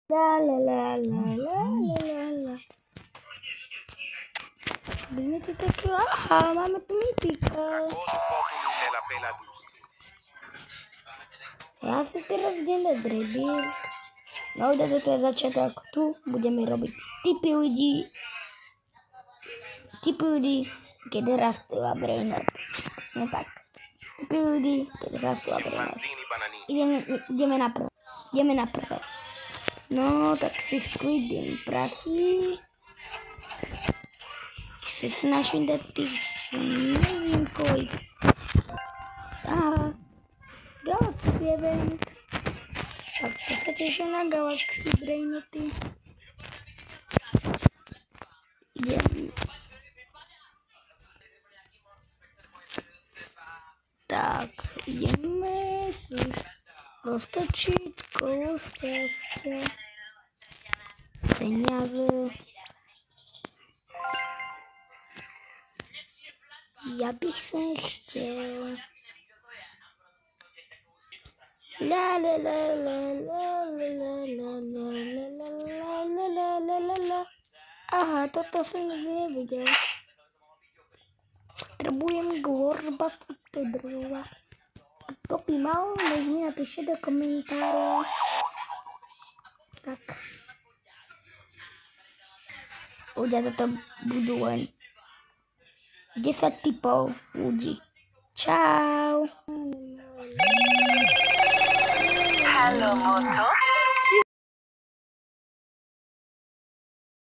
La la la la la la la. Budeme tu taky, aha, máme tu mytika. Ja si teraz idem dať rebuild. No, to je začiatok. Tu budeme robiť typy ľudí, keď rastú a brainot. No tak. Typy ľudí, keď rastú a brainot. Ideme na prvé. No, tak si squidím prachy. Si snažím dať tých, neviem kolik. Aha, Galaxy event. Tak to sa teším na Galaxy brainoty. Idem. Tak, ideme si roztočiť kolo šťastia. Peniaze. Ja bych sa chcel. La la la la la la la la la la la la la la la. Aha, toto som nikdy nevidel. Potrebujem glorba drova. Kto by mal, nech mi napíše do komentárov. Tak. Ľudia, toto budú len 10 typov ľudí. Čau. Hello, Moto.